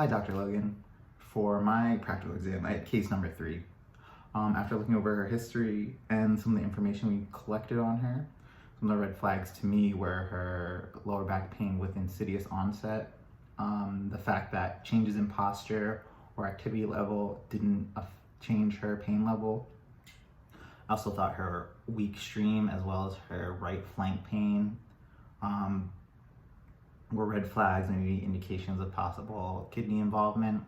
Hi, Dr. Logan. For my practical exam, I had case number 3. After looking over her history and some of the information we collected on her, some of the red flags to me were her lower back pain with insidious onset, the fact that changes in posture or activity level didn't change her pain level. I also thought her weak stream as well as her right flank pain were red flags, maybe indications of possible kidney involvement.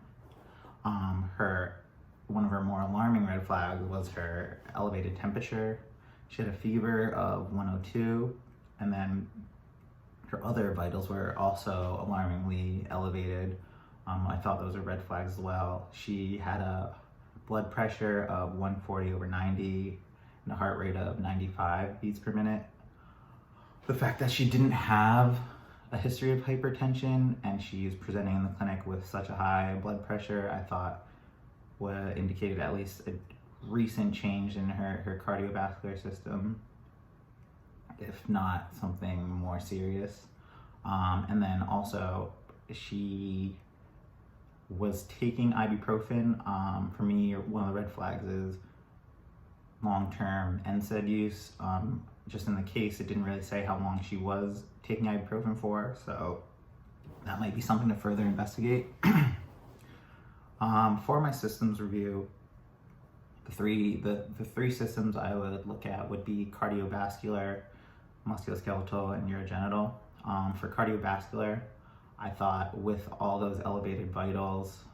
One of her more alarming red flags was her elevated temperature. She had a fever of 102, and then her other vitals were also alarmingly elevated. I thought those were red flags as well. She had a blood pressure of 140/90 and a heart rate of 95 beats per minute. The fact that she didn't have a history of hypertension and she's presenting in the clinic with such a high blood pressure, I thought indicated at least a recent change in her cardiovascular system, if not something more serious. And then also she was taking ibuprofen. For me, one of the red flags is long-term NSAID use. Just in the case, it didn't really say how long she was taking ibuprofen for, so that might be something to further investigate. For my systems review, the three systems I would look at would be cardiovascular, musculoskeletal, and urogenital. For cardiovascular, I thought with all those elevated vitals,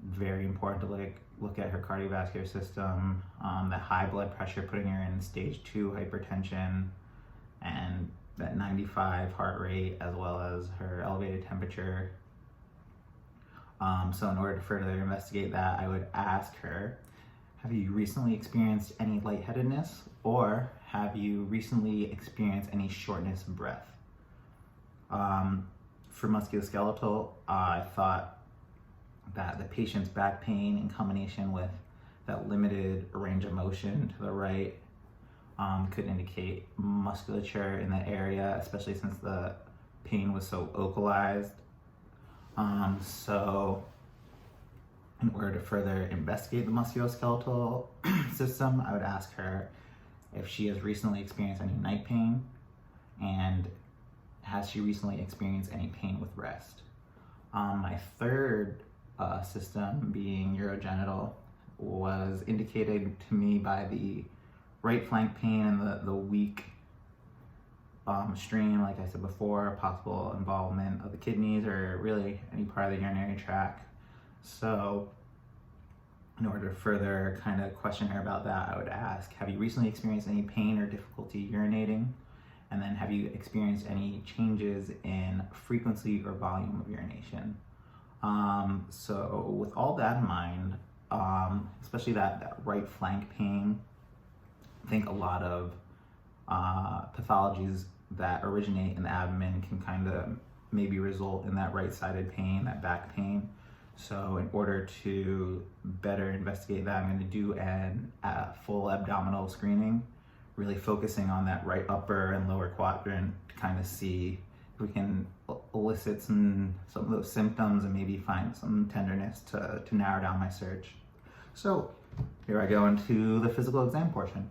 very important to look at her cardiovascular system, that high blood pressure putting her in stage 2 hypertension, and that 95 heart rate, as well as her elevated temperature. So in order to further investigate that, I would ask her, have you recently experienced any lightheadedness, or have you recently experienced any shortness of breath? For musculoskeletal, I thought that the patient's back pain in combination with that limited range of motion to the right could indicate musculature in the area, especially since the pain was so localized. So in order to further investigate the musculoskeletal system, I would ask her if she has recently experienced any night pain, and has she recently experienced any pain with rest. My third system, being urogenital, was indicated to me by the right flank pain and the weak stream, like I said before, possible involvement of the kidneys or really any part of the urinary tract. So in order to further kind of question her about that, I would ask, have you recently experienced any pain or difficulty urinating? And then have you experienced any changes in frequency or volume of urination? So with all that in mind, especially that right flank pain, I think a lot of pathologies that originate in the abdomen can kind of maybe result in that right-sided pain, that back pain. So in order to better investigate that, I'm going to do a full abdominal screening, really focusing on that right upper and lower quadrant to kind of see if we can elicit some of those symptoms and maybe find some tenderness to narrow down my search. So here I go into the physical exam portion.